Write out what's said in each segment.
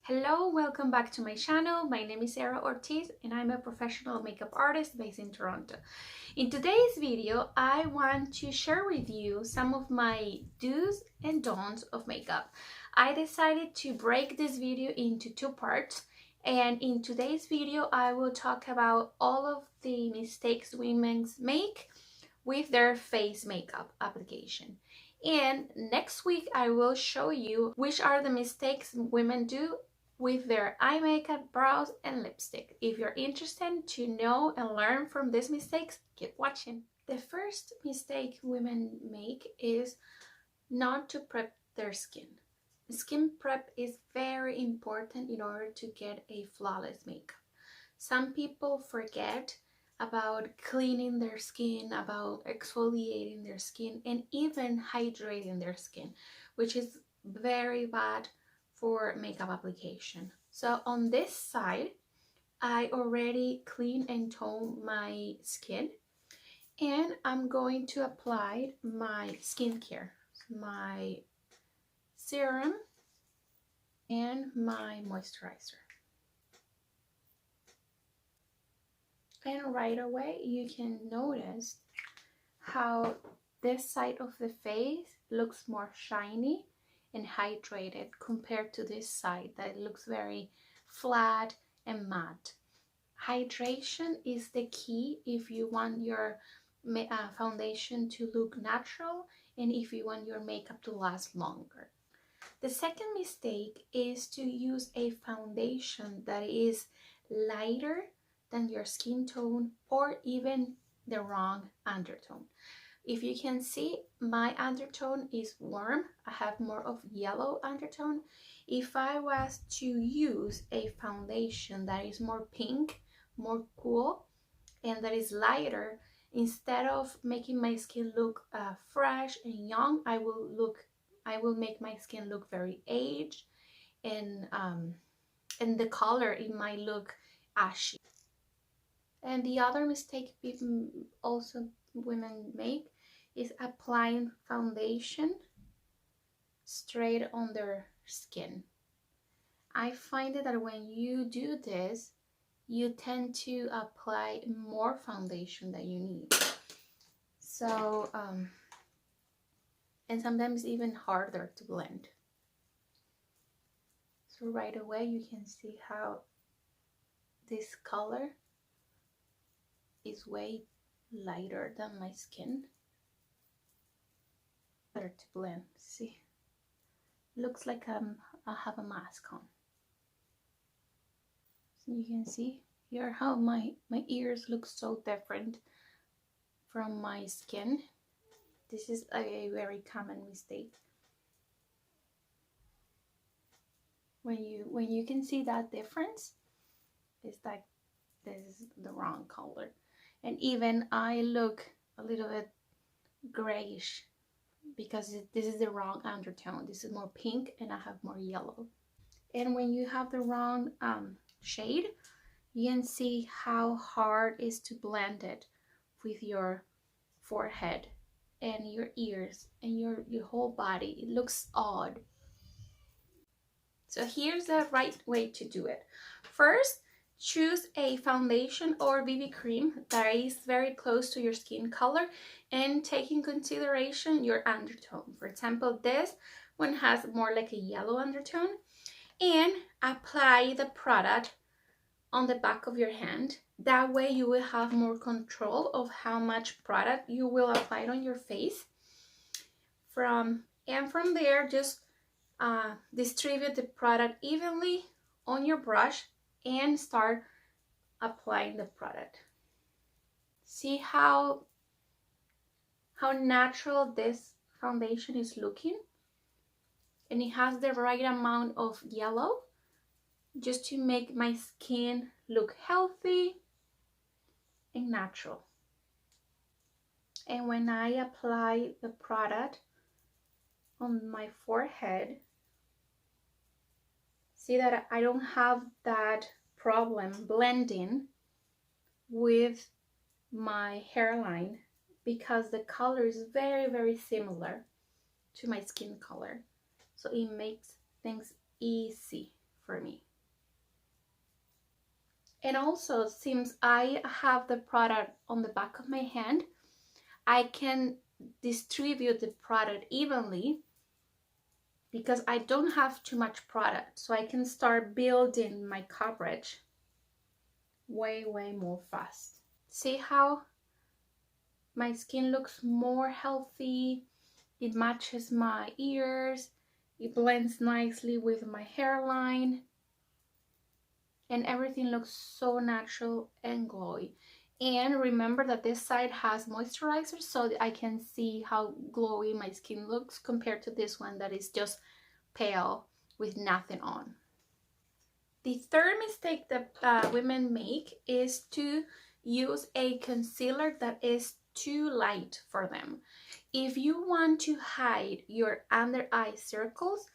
Hello, welcome back to my channel. My name is Sara Ortiz and I'm a professional makeup artist based in Toronto. In today's video, I want to share with you some of my do's and don'ts of makeup. I decided to break this video into two parts, and in today's video, I will talk about all of the mistakes women make with their face makeup application. And next week, I will show you which are the mistakes women do with their eye makeup, brows, and lipstick. If you're interested to know and learn from these mistakes, keep watching. The first mistake women make is not to prep their skin. Skin prep is very important in order to get a flawless makeup. Some people forget about cleaning their skin, about exfoliating their skin, and even hydrating their skin, which is very bad for makeup application. So on this side, I already clean and tone my skin, and I'm going to apply my skincare, my serum and my moisturizer. And right away you can notice how this side of the face looks more shiny and hydrated compared to this side that looks very flat and matte. Hydration is the key if you want your foundation to look natural and if you want your makeup to last longer. The second mistake is to use a foundation that is lighter than your skin tone or even the wrong undertone. If you can see, my undertone is warm. I have more of yellow undertone. If I was to use a foundation that is more pink, more cool, and that is lighter, instead of making my skin look fresh and young, I will make my skin look very aged, and the color, it might look ashy. And the other mistake people, also women make, is applying foundation straight on their skin. I find that when you do this, you tend to apply more foundation than you need. So, and sometimes even harder to blend. So right away you can see how this color is way lighter than my skin. Better to blend. See, looks like I have a mask on. So you can see here how my ears look so different from my skin. This is a very common mistake. When you can see that difference, it's like this is the wrong color. And even I look a little bit grayish because this is the wrong undertone. This is more pink and I have more yellow. And when you have the wrong shade, you can see how hard it is to blend it with your forehead and your ears and your whole body. It looks odd. So here's the right way to do it. First, choose a foundation or BB cream that is very close to your skin color and take in consideration your undertone. For example, this one has more like a yellow undertone, and apply the product on the back of your hand. That way you will have more control of how much product you will apply on your face. From there, just distribute the product evenly on your brush and start applying the product. See how natural this foundation is looking, and it has the right amount of yellow just to make my skin look healthy and natural. And when I apply the product on my forehead, see that I don't have that problem blending with my hairline because the color is very, very similar to my skin color. So it makes things easy for me. And also, since I have the product on the back of my hand, I can distribute the product evenly because I don't have too much product. So I can start building my coverage way more fast. See how my skin looks more healthy? It matches my ears. It blends nicely with my hairline. And everything looks so natural and glowy. And remember that this side has moisturizer, so that I can see how glowy my skin looks compared to this one that is just pale with nothing on. The third mistake that women make is to use a concealer that is too light for them. If you want to hide your under eye circles,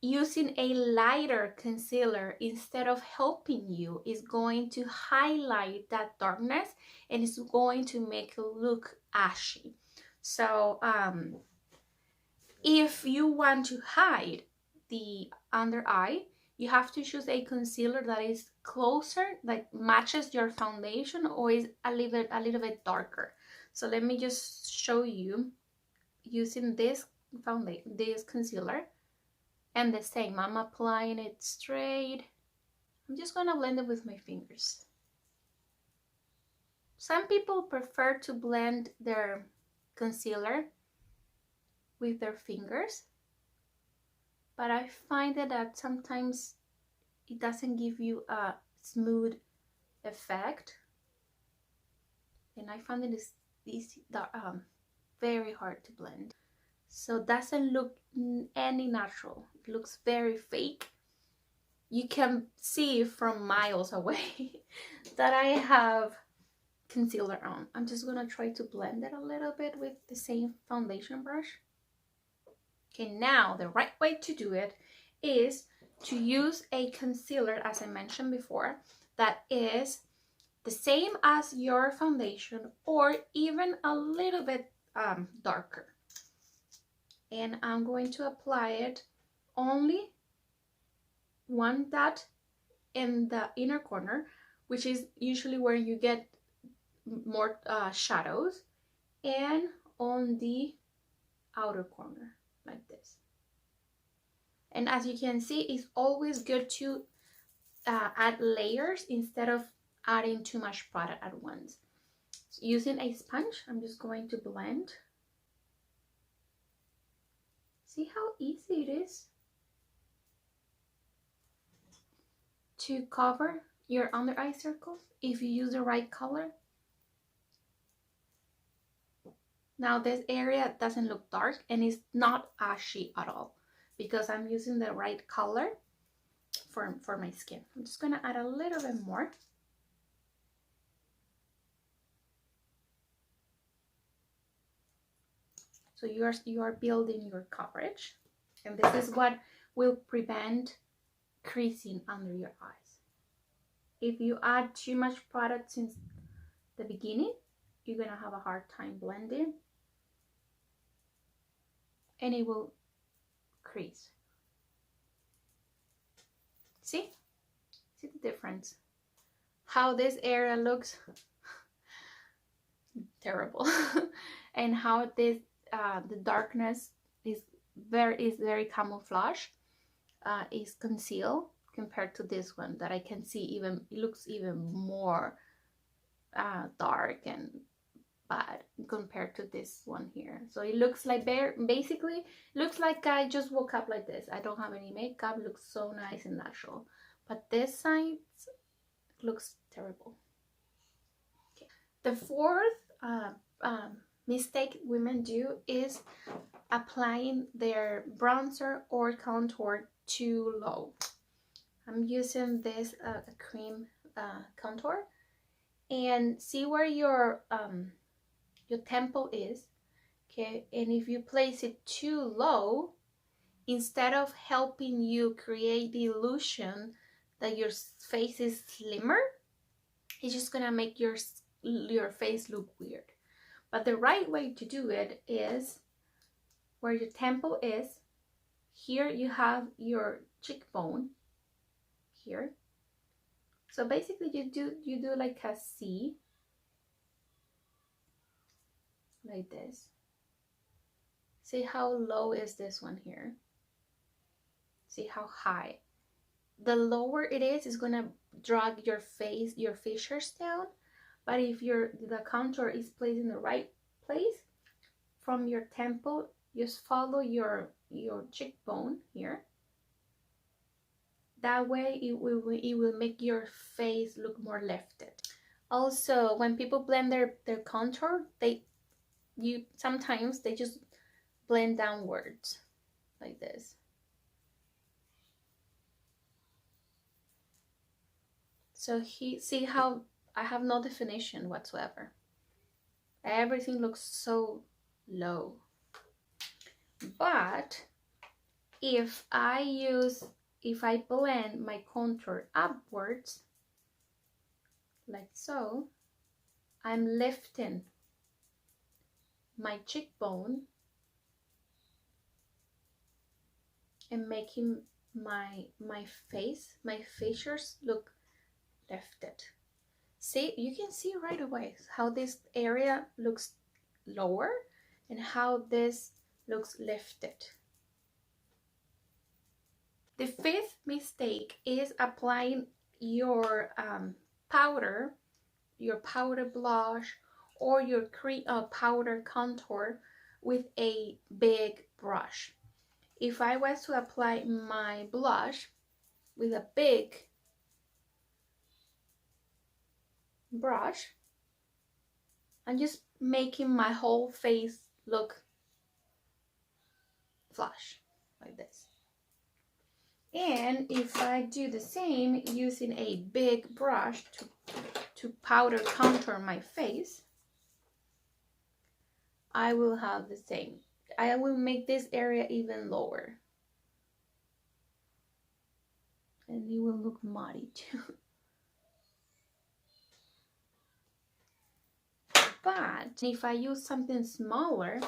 using a lighter concealer instead of helping you is going to highlight that darkness and it's going to make it look ashy. So if you want to hide the under eye, you have to choose a concealer that is closer, that matches your foundation, or is a little bit darker. So let me just show you using this concealer. And the same, I'm applying it straight. I'm just gonna blend it with my fingers. Some people prefer to blend their concealer with their fingers, but I find that sometimes it doesn't give you a smooth effect, and I find it's very hard to blend. So it doesn't look any natural. It looks very fake. You can see from miles away that I have concealer on. I'm just gonna try to blend it a little bit with the same foundation brush. Okay, now the right way to do it is to use a concealer, as I mentioned before, that is the same as your foundation or even a little bit darker. And I'm going to apply it only one dot in the inner corner, which is usually where you get more shadows, and on the outer corner like this. And as you can see, it's always good to add layers instead of adding too much product at once. So using a sponge, I'm just going to blend. See how easy it is to cover your under eye circles if you use the right color. Now this area doesn't look dark and it's not ashy at all because I'm using the right color for my skin. I'm just gonna add a little bit more. So you are building your coverage, and this is what will prevent creasing under your eyes. If you add too much product since the beginning, you're gonna have a hard time blending and it will crease. See the difference? How this area looks terrible and how this the darkness is very camouflage, is concealed compared to this one that I can see it looks even more dark and bad compared to this one here. So it looks like basically looks like I just woke up like this. I don't have any makeup, looks so nice and natural. But this side looks terrible. Okay. The fourth mistake women do is applying their bronzer or contour too low. I'm using this cream contour, and see where your temple is, okay? And if you place it too low, instead of helping you create the illusion that your face is slimmer, it's just gonna make your face look weird. But the right way to do it is where your temple is. Here you have your cheekbone, here. So basically you do like a C, like this. See how low is this one here? See how high? The lower it is, it's gonna drag your face, your features down. But if the contour is placed in the right place, from your temple, just follow your cheekbone here. That way it will make your face look more lifted. Also, when people blend their contour, sometimes they just blend downwards like this. So see how I have no definition whatsoever. Everything looks so low. But if I blend my contour upwards, like so, I'm lifting my cheekbone and making my features look lifted. See, you can see right away how this area looks lower and how this looks lifted. The fifth mistake is applying your powder blush, or your powder contour with a big brush. If I was to apply my blush with a big brush, I'm just making my whole face look flush like this. And if I do the same using a big brush to powder contour my face, I will have the same. I will make this area even lower. And it will look muddy too. But if I use something smaller,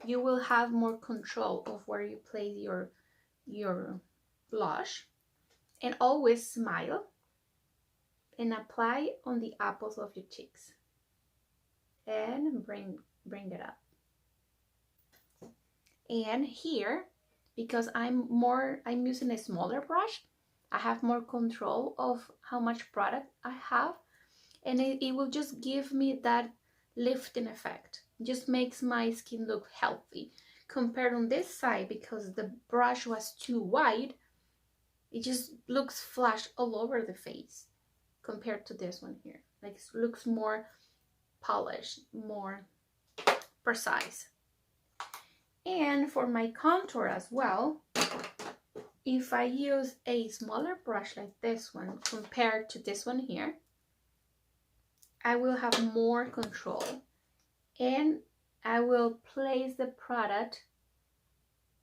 you will have more control of where you place your blush. And always smile and apply on the apples of your cheeks. And bring it up. And here, because I'm using a smaller brush, I have more control of how much product I have, and it will just give me that lifting effect. Just makes my skin look healthy. Compared on this side, because the brush was too wide, it just looks flash all over the face compared to this one here. Like, it looks more polished, more precise. And for my contour as well, if I use a smaller brush like this one compared to this one here, I will have more control, and I will place the product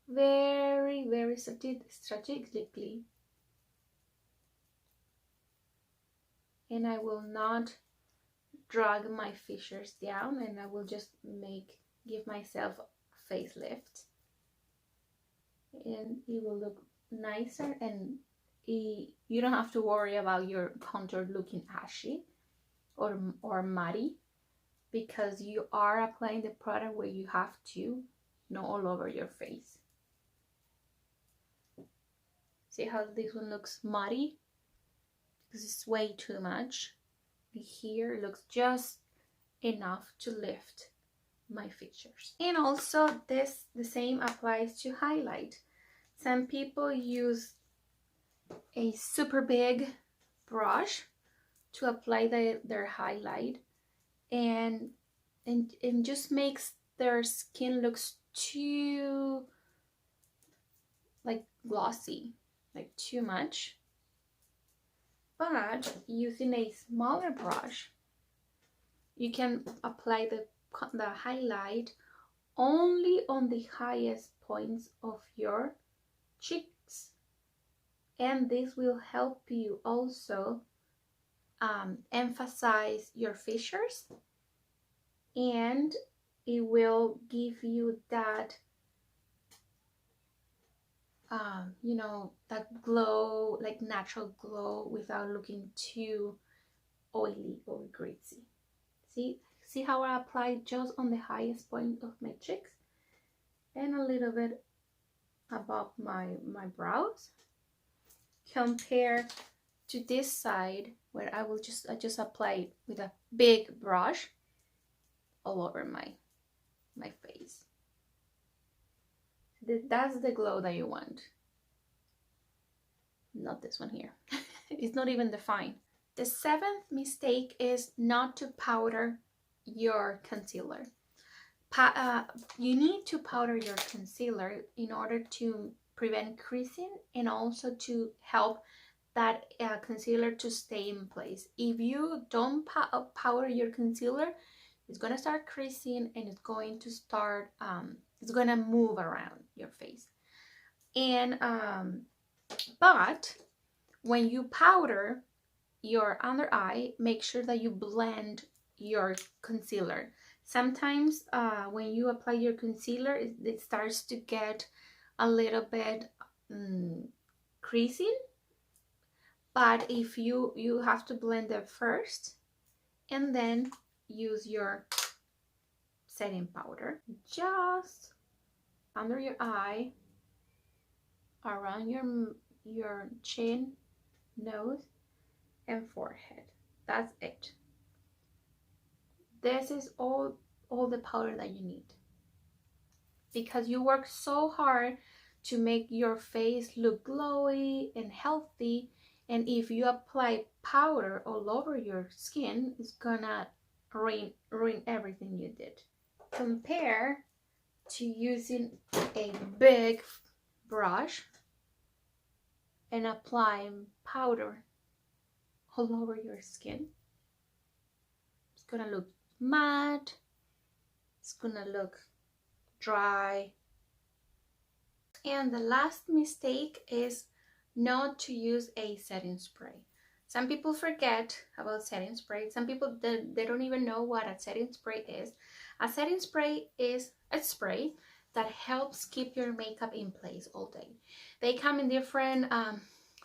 very, very strategically, and I will not drag my features down, and I will just give myself a facelift, and it will look nicer, and you don't have to worry about your contour looking ashy or muddy, because you are applying the product where you have to, not all over your face. See how this one looks muddy? Because it's way too much. Here it looks just enough to lift my features. And also the same applies to highlight. Some people use a super big brush to apply their highlight, and just makes their skin looks too like glossy, like too much. But using a smaller brush, you can apply the highlight only on the highest points of your cheeks, and this will help you also emphasize your features, and it will give you that you know, that glow, like natural glow, without looking too oily or greasy. See how I applied just on the highest point of my cheeks and a little bit above my brows. Compare to this side where I just apply it with a big brush all over my face. That's the glow that you want. Not this one here. It's not even defined. The seventh mistake is not to powder your concealer. You need to powder your concealer in order to prevent creasing and also to help that concealer to stay in place. If you don't powder your concealer, it's going to start creasing and it's going to start, it's going to move around your face. And, but when you powder your under eye, make sure that you blend your concealer. Sometimes when you apply your concealer, it starts to get a little bit creasing, but if you have to blend it first and then use your setting powder just under your eye, around your chin, nose, and forehead. That's it. This is all the powder that you need, because you work so hard to make your face look glowy and healthy, and if you apply powder all over your skin, it's gonna ruin everything you did. Compare to using a big brush and applying powder all over your skin. It's gonna look matte, it's gonna look dry. And the last mistake is not to use a setting spray. Some people forget about setting spray. Some people, they don't even know what a setting spray is. A setting spray is a spray that helps keep your makeup in place all day. They come in different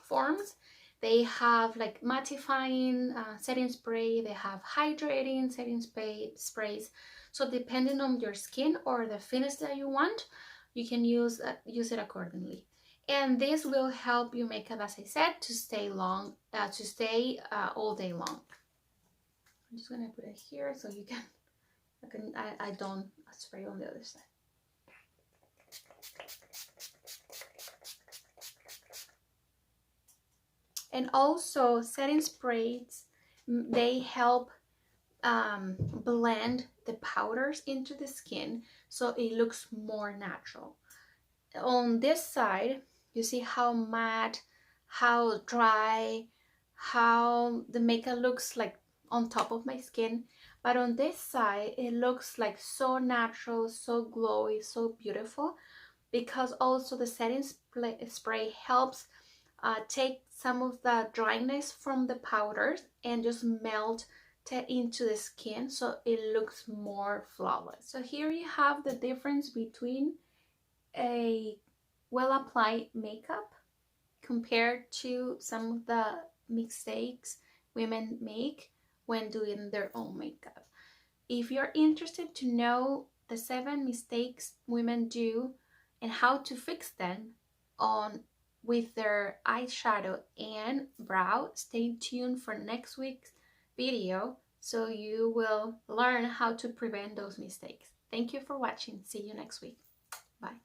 forms. They have like mattifying setting spray, they have hydrating setting sprays. So depending on your skin or the finish that you want, you can use it accordingly. And this will help your makeup, as I said, to stay all day long. I'm just gonna put it here so you can, I don't spray on the other side. And also setting sprays, they help blend the powders into the skin so it looks more natural. On this side, you see how matte, how dry, how the makeup looks like on top of my skin. But on this side, it looks like so natural, so glowy, so beautiful, because also the setting spray helps take some of the dryness from the powders and just melt it into the skin so it looks more flawless. So here you have the difference between a well-applied makeup compared to some of the mistakes women make when doing their own makeup. If you're interested to know the 7 mistakes women do and how to fix them with their eyeshadow and brow, stay tuned for next week's video so you will learn how to prevent those mistakes. Thank you for watching. See you next week. Bye.